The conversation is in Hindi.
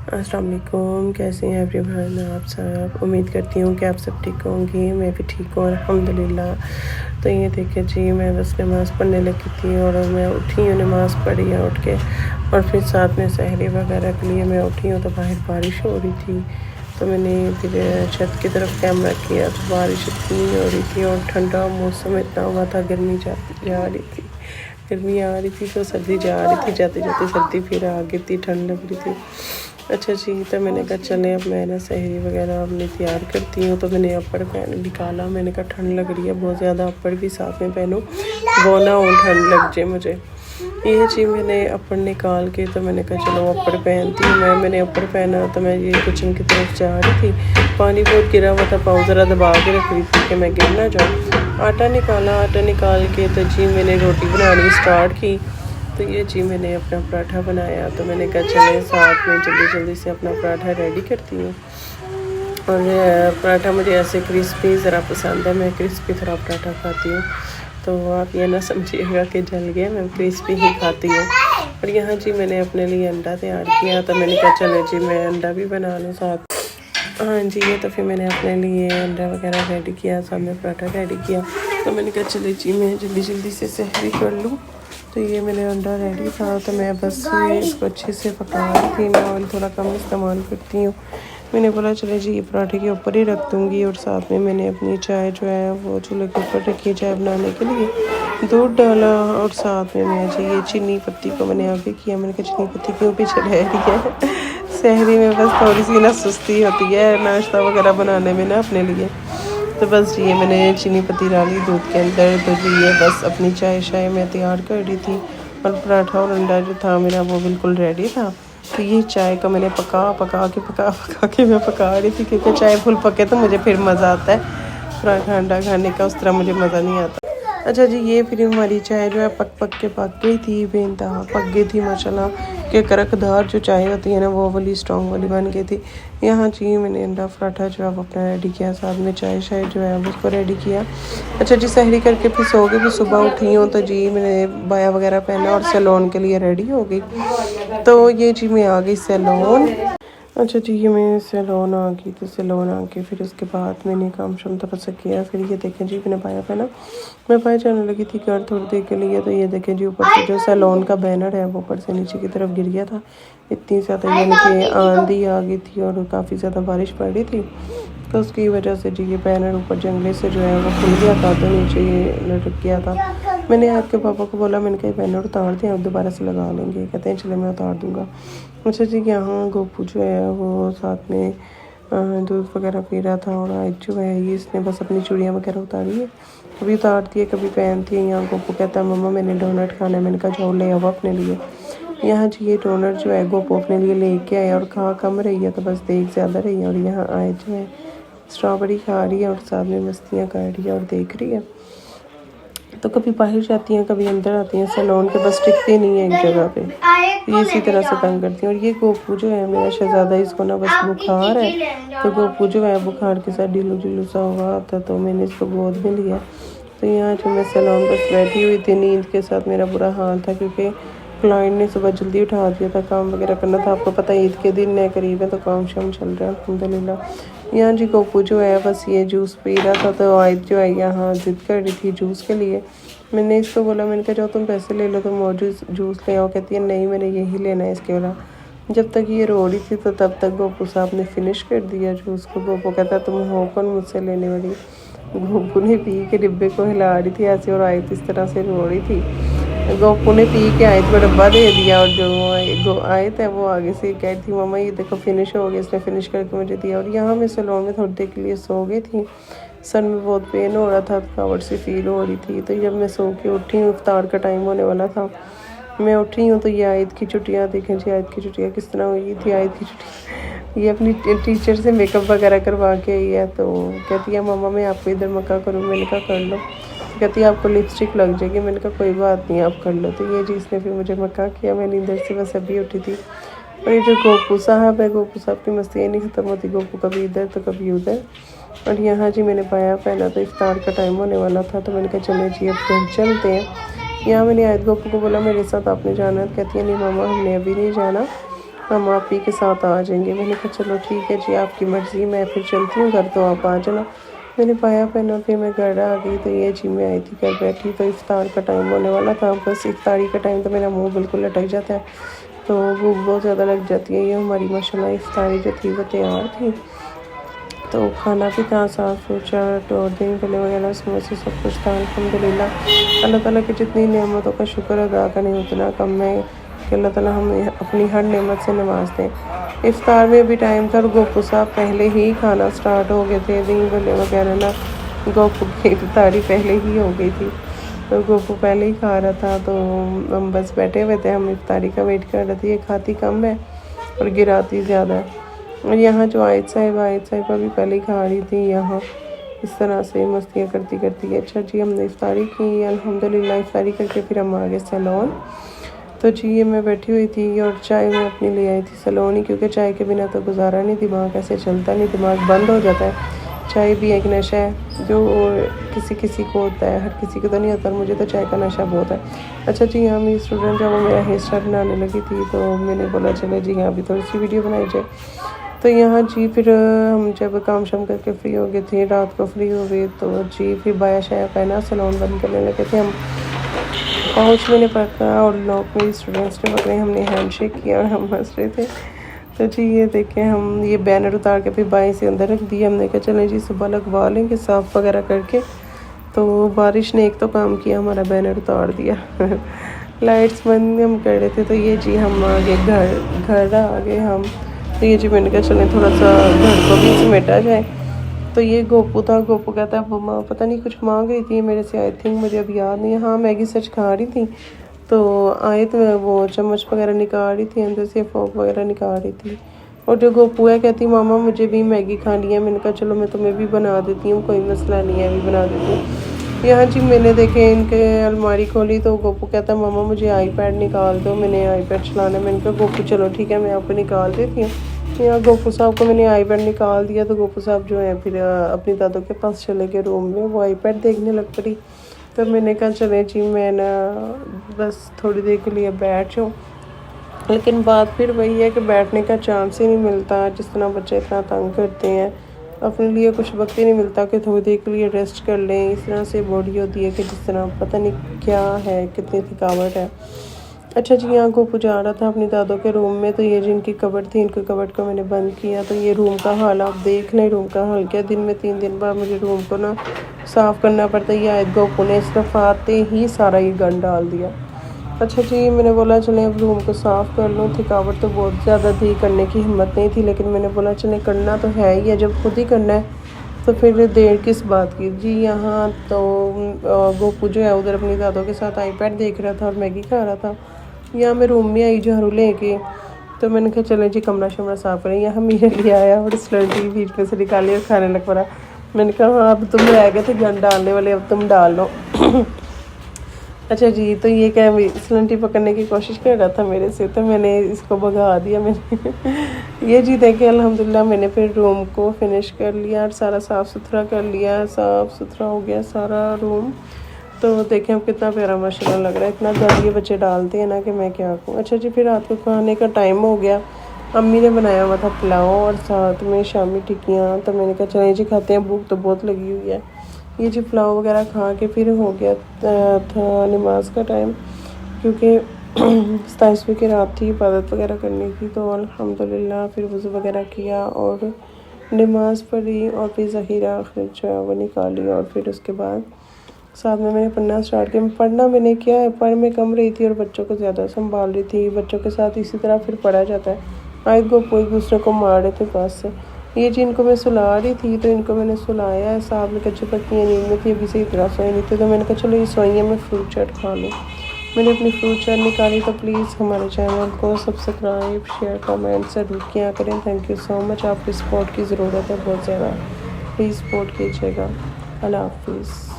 अस्सलाम वालेकुम, कैसे हैं एवरीवन आप सब। उम्मीद करती हूँ कि आप सब ठीक होंगे। मैं भी ठीक हूँ अल्हम्दुलिल्लाह। तो ये देखिए जी, मैं बस नमाज़ पढ़ने लगी थी और मैं उठी हूँ, नमाज़ पढ़ी है उठ के, और फिर साथ में सहरी वगैरह के लिए मैं उठी हूँ। तो बाहर बारिश हो रही थी, तो मैंने फिर छत की तरफ कैमरा किया तो बारिश इतनी हो रही थी और ठंडा मौसम इतना हुआ था। गर्मी जा रही थी, गर्मी आ रही थी तो सर्दी जा रही थी, जाते जाते सर्दी फिर आ गई थी, ठंड लग रही थी। अच्छा जी, तो मैंने कहा चले अब मैं ना सहरी वगैरह अपनी तैयार करती हूँ। तो मैंने अपर पहन निकाला, मैंने कहा ठंड लग रही है बहुत ज़्यादा, अपर भी साथ में पहनूँ, वो ना हो ठंड लग जाए मुझे। ये चीज़ मैंने अपर निकाल के तो मैंने कहा चलो अपर पहनती हूँ। मैंने अपर पहना तो मैं ये किचन की तरफ जा रही थी, पानी बहुत गिरा हुआ था, पाँव ज़रा दबा के रख रही थी कि मैं गिर ना जाऊँ। आटा निकाला, आटा निकाल के तो जी मैंने रोटी बनानी स्टार्ट की। तो ये जी मैंने अपना पराठा बनाया, तो मैंने कहा चले साथ में जल्दी जल्दी से अपना पराठा रेडी करती हूँ। और पराठा मुझे ऐसे क्रिस्पी ज़रा पसंद है, मैं क्रिस्पी थोड़ा पराठा खाती हूँ। तो आप ये ना समझिएगा कि जल गया, मैं क्रिस्पी ही खाती हूँ। और यहाँ जी मैंने अपने लिए अंडा तैयार किया, तो मैंने कहा चले जी मैं अंडा भी बना लूँ साथ। हाँ जी, ये तो फिर मैंने अपने लिए अंडा वगैरह रेडी किया, सामने पराठा रेडी किया। तो मैंने कहा चले जी मैं जल्दी जल्दी से सहरी कर लूँ। तो ये मैंने अंडा रेडी था, तो मैं बस इसको अच्छे से पका रही थी। मैं ऑयल थोड़ा कम इस्तेमाल करती हूँ। मैंने बोला चले जी ये पराठे के ऊपर ही रख दूँगी, और साथ में मैंने अपनी चाय जो है वो चूल्हे के ऊपर रखी चाय बनाने के लिए। दूध डाला और साथ में मैं जी ये चीनी पत्ती को मैंने आगे किया। मैंने कहा चीनी पत्ती क्यों पीछे रह रही है सहरी में बस थोड़ी सी ना सुस्ती होती है नाश्ता वगैरह बनाने में ना अपने लिए। तो बस ये मैंने चीनी पत्ती डाली दूध के अंदर। तो जी ये बस अपनी चाय शाय मैं तैयार कर रही थी, और पराठा और अंडा जो था मेरा वो बिल्कुल रेडी था। तो ये चाय का मैंने पका के मैं पका रही थी, क्योंकि चाय फुल पके तो मुझे फिर मज़ा आता है, पराठा अंडा खाने का उस तरह मुझे मज़ा नहीं आता। अच्छा जी, ये फिर हमारी चाय जो है पक गई थी, बेइंतहा पक गई थी माशाल्लाह। के कड़कदार जो चाय होती है ना वो वाली स्ट्रॉन्ग वाली बन गई थी। यहाँ जी मैंने अंडा पराठा जो है वो अपना रेडी किया, साथ में चाय शाय जो है उसको रेडी किया। अच्छा जी, सहरी करके फिर सो गई, फिर सुबह उठी हूँ तो जी मैंने बाया वगैरह पहना और सैलून के लिए रेडी हो गई। तो ये जी मैं आ गई सैलून। अच्छा जी, ये मैं सैलून आ गई, तो सैलून आके फिर उसके बाद मैंने काम शाम थोड़ा सा किया। फिर ये देखें जी मैंने पाया पहना, मैं पाया जाने लगी थी घर थोड़ी देर के लिए। तो ये देखें जी ऊपर से जो सैलून का बैनर है वो ऊपर से नीचे की तरफ गिर गया था। इतनी ज़्यादा यानी कि आंधी आ गई थी और काफ़ी ज़्यादा बारिश पड़ रही थी, तो उसकी वजह से जी ये बैनर ऊपर जंगले से जो है वो खुल गया था, तो नीचे ये लटक गया था। मैंने आपके पापा को बोला, मैंने कहा बैनर उतार दें, अब दोबारा से लगा लेंगे। कहते हैं चले मैं उतार दूँगा। अच्छा जी, यहाँ गोपू जो है वो साथ में दूध वगैरह पी रहा था, और आज जो है ये इसने बस अपनी चूड़ियाँ वगैरह उतारी है, कभी उतारती है कभी पहनती है। यहाँ गोपू कहता है मम्मा मैंने डोनट खाना है। मैंने कहा जाओ ले आओ अपने लिए। यहाँ जी ये डोनट जो है गोपू अपने लिए लेके आया, और खा कम रही है तो बस देख ज़्यादा रही है। और यहाँ आए जो है स्ट्रॉबेरी खा रही है और साथ में मस्तियाँ कर रही है और देख रही है। तो कभी बाहर जाती हैं कभी अंदर आती हैं, सैलून के बस टिकती नहीं है एक जगह पे, तो ये इसी तरह से तंग करती हैं। और ये गोपू जो है मेरा शहज़ादा, इसको ना बस बुखार है, तो गोपू जो है बुखार के साथ ढीलू ढीलू सा हुआ था, तो मैंने इसको गोद में लिया। तो यहाँ जो मैं सैलून बस बैठी हुई थी, नींद के साथ मेरा बुरा हाल था, क्योंकि क्लाइंट ने सुबह जल्दी उठा दिया था, काम वगैरह करना था। आपको पता है ईद के दिन है करीब है, तो काम शाम चल रहा है अल्हम्दुलिल्लाह। यहाँ जी गोपू जो है बस ये जूस पी रहा था, तो आयत जो है यहाँ ज़िद कर रही थी जूस के लिए। मैंने इसको बोला, मैंने कहा जाओ तुम पैसे ले लो, तुम और जूस ले आओ। कहती है नहीं मैंने यही लेना है इसके वाला। जब तक ये रो रही थी तो तब तक गोपू साहब ने फिनिश कर दिया जूस को। गोपू कहता तुम हो कौन मुझसे लेने वाली। गोपू ने पी के डिब्बे को हिला रही थी ऐसे, और आयत इस तरह से रो रही थी। गोपू ने पी के आयत को डब्बा दे दिया, और जो आयत है वो आगे से कह रही थी मम्मा ये देखो फिनिश हो गया, इसने फिनिश करके मुझे दिया। और यहाँ मैं सैलून में थोड़ी देर के लिए सो गई थी, सर में बहुत पेन हो रहा था, थकावट सी फील हो रही थी। तो जब मैं सो के उठी हूँ, इफ्तार का टाइम होने वाला था, मैं उठी हूँ तो ये आयत की छुट्टियाँ देखें जी, आयत की छुट्टियाँ किस तरह हुई थी। आयत की छुट्टियाँ ये अपनी टीचर से मेकअप वगैरह करवा के आई है, तो कहती है मम्मा मैं आपको इधर मक्का करूँ। मैंने कहा कर लो। कहती है आपको लिपस्टिक लग जाएगी। मैंने कहा कोई बात नहीं आप कर लो। तो ये जी इसने फिर मुझे मक्का किया। मैं नींदर से बस अभी उठी थी। और ये जो गोपू साहब है, गोपू साहब की मस्तियाँ नहीं ख़त्म होती, गोपू कभी इधर तो कभी उधर। और यहाँ जी मैंने पाया पहना, तो इफ्तार का टाइम होने वाला था, तो मैंने कहा चले जी अब घर चलते हैं। यहाँ मैंने आयत गोपू को बोला मेरे साथ आपने जाना है, कहती है नहीं मामा हमने अभी नहीं जाना, हम आप ही के साथ आ जाएंगे। मैंने कहा चलो ठीक है जी, आपकी मर्ज़ी, मैं फिर चलती हूँ घर, तो आप आ जाना। मैंने पाया पहना, फिर मैं घर आ गई। तो ये जी मैं आई थी घर बैठी, तो इफ्तार का टाइम होने वाला था। बस इफ्तारी का टाइम तो मेरा मुँह बिल्कुल लटक जाता है, तो भूख बहुत ज़्यादा लग जाती है। ये हमारी माशाल्लाह इफ्तारी जो थी वो तैयार थी, तो खाना भी था, साग चाट और दही भल्ले वगैरह समोसे सब कुछ था। अल्हम्दुलिल्लाह अल्लाह ताला की जितनी नेमतों का शुक्र अदा करें उतना कम है कि अल्लाह ताला हमें अपनी हर नेमत से नवाज दें। इफ्तार में भी टाइम था और गोपू साहब पहले ही खाना स्टार्ट हो गए थे। दही भल्ले वगैरह ना, गोपू की इफ्तारी पहले ही हो गई थी, तो गोपू पहले ही खा रहा था। तो हम बस बैठे हुए थे, हम इफ्तारी का वेट कर रहे थे। ये खाती कम है और गिराती ज़्यादा है। और यहाँ जो आयत साहिबा भी पहले ही खा रही थी, यहाँ इस तरह से मस्तियाँ करती करती है। अच्छा जी, हमने इफ्तारी की अल्हम्दुलिल्लाह। इफ्तारी करके फिर हम आ गए सैलून। तो जी ये मैं बैठी हुई थी और चाय मैं अपनी ले आई थी सैलून ही, क्योंकि चाय के बिना तो गुजारा नहीं, दिमाग ऐसे चलता नहीं, दिमाग बंद हो जाता है। चाय भी एक नशा है जो किसी किसी को होता है, हर किसी को तो नहीं होता, मुझे तो चाय का नशा बहुत है। अच्छा जी, यहाँ मेरी स्टूडेंट जब वो मेरा हेयर स्टाइल बनाने लगी थी, तो मैंने बोला चले जी यहाँ भी थोड़ी सी वीडियो बनाई जाए। तो यहाँ जी फिर हम जब काम शाम करके फ्री हो गए थे, रात को फ्री हो गए, तो जी फिर बाया शाया पहना सैलून बंद करने लगे थे हम। पाउच मैंने पकड़ा और लोग मेरी स्टूडेंट्स ने पकड़े, हमने हैंडशेक किया और हम हंस रहे थे। तो जी ये देखें, हम ये बैनर उतार के फिर बाएं से अंदर रख दिया। हमने कहा चलें जी सुबह लगवा लेंगे साफ़ वगैरह करके। तो बारिश ने एक तो काम किया, हमारा बैनर उतार दिया लाइट्स बंद हम कर रहे थे। तो ये जी हम आ गए घर आ गए हम। तो ये जी मैंने कहा चलें थोड़ा सा घर को भी समेटा जाए। तो ये गोपू था, गोपू कहता है मम्मा पता नहीं कुछ मांग रही थी मेरे से, आई थिंक मुझे अब याद नहीं है। हाँ मैगी सच खा रही थी, तो आए तो वो चम्मच वगैरह निकाल रही थी, अंदर से फोक वगैरह निकाल रही थी। और जो गोपू है कहती मामा मुझे भी मैगी खानी है। मैंने कहा चलो मैं तुम्हें भी बना देती हूँ, कोई मसला नहीं है, अभी बना देती हूँ। यहाँ जी मैंने देखे इनके अलमारी खोली, तो गोपू कहता मामा मुझे आईपैड निकाल दो, मैंने आईपैड चलाना है। मैंने कहा गोपू चलो ठीक है मैं आपको निकाल देती हूँ। यहाँ गोपू साहब को मैंने आईपैड निकाल दिया, तो गोपू साहब जो है फिर अपनी दादों के पास चले गए रूम में, वो आईपैड देखने लग पड़ी। तो मैंने कहा चले जी मैं ना बस थोड़ी देर के लिए बैठ जाऊँ, लेकिन बात फिर वही है कि बैठने का चांस ही नहीं मिलता। जिस तरह बच्चे इतना तंग करते हैं, अपने लिए कुछ वक्त ही नहीं मिलता कि थोड़ी देर के लिए रेस्ट कर लें। इस तरह से बॉडी होती है कि जिस तरह पता नहीं क्या है, कितनी थकावट है। अच्छा जी, यहाँ गोपू जा रहा था अपनी दादों के रूम में, तो ये जिनकी कबर्ड थी, इनकी कबर्ड को मैंने बंद किया। तो ये रूम का हाल आप देख लें, रूम का हाल क्या, दिन में 3 दिन बाद मुझे रूम को ना साफ़ करना पड़ता है। ये गोपू ने इस तरफ आते ही सारा ये गंद डाल दिया। अच्छा जी, मैंने बोला चलें अब रूम को साफ़ कर लूँ, थकावट तो बहुत ज़्यादा थी, करने की हिम्मत नहीं थी, लेकिन मैंने बोला चलें करना तो है ही है, जब खुद ही करना है तो फिर देर किस बात की। जी यहाँ तो गोपू जो है उधर अपनी दादों के साथ आईपैड देख रहा था और मैगी खा रहा था। यहाँ मैं रूम में आई झाड़ू लेके, तो मैंने कहा चलें जी कमरा शमरा साफ़ करें। यहाँ मेरे लिए आया और स्लंटी बीच में से निकाली और खाने लग पड़ा। मैंने कहा हाँ अब तुम रह गए थे गंद डालने वाले, अब तुम डाल लो अच्छा जी, तो ये क्या स्लंटी पकड़ने की कोशिश कर रहा था मेरे से, तो मैंने इसको भगा दिया मैंने ये जी देखे अल्हम्दुलिल्लाह मैंने फिर रूम को फिनिश कर लिया और सारा साफ़ सुथरा कर लिया, साफ़ सुथरा हो गया सारा रूम। तो देखें अब कितना प्यारा माशाल्लाह लग रहा है। इतना गंद ये बच्चे डालते हैं ना कि मैं क्या कहूँ। अच्छा जी, फिर रात को खाने का टाइम हो गया। अम्मी ने बनाया हुआ था पुलाव और साथ में शामी टिक्कियाँ, तो मैंने कहा चलें जी खाते हैं, भूख तो बहुत लगी हुई है। ये जी पुलाव वगैरह खा के फिर हो गया था नमाज का टाइम, क्योंकि 27वीं की रात थी, इबादत वगैरह करनी थी। तो अल्हम्दुलिल्लाह फिर वज़ू वगैरह किया और नमाज़ पढ़ी और फिर ज़हीरा आखिर जो है वो निकाली। और फिर उसके बाद साथ में मैंने पढ़ना स्टार्ट किया। पढ़ना मैंने किया है, पढ़ में कम रही थी और बच्चों को ज़्यादा संभाल रही थी। बच्चों के साथ इसी तरह फिर पढ़ा जाता है, आयत को कोई दूसरे को मार रहे थे पास से। ये जी इनको मैं सुला रही थी, तो इनको मैंने सुलाया है। साहब ने कच्चे पक्की नींद में थी, अभी सही तरह सोई नहीं थी, तो मैंने कहा चलो ये सोई है, मैं फ्रूट चाट खा लूँ। मैंने अपनी फ्रूट चाट निकाली। तो प्लीज़ हमारे चैनल को सब्सक्राइब शेयर कमेंट ज़रूर किया करें। थैंक यू सो मच, आपकी सपोर्ट की ज़रूरत है बहुत ज़्यादा, प्लीज़ सपोर्ट कीजिएगा। अल्लाह हाफिज़।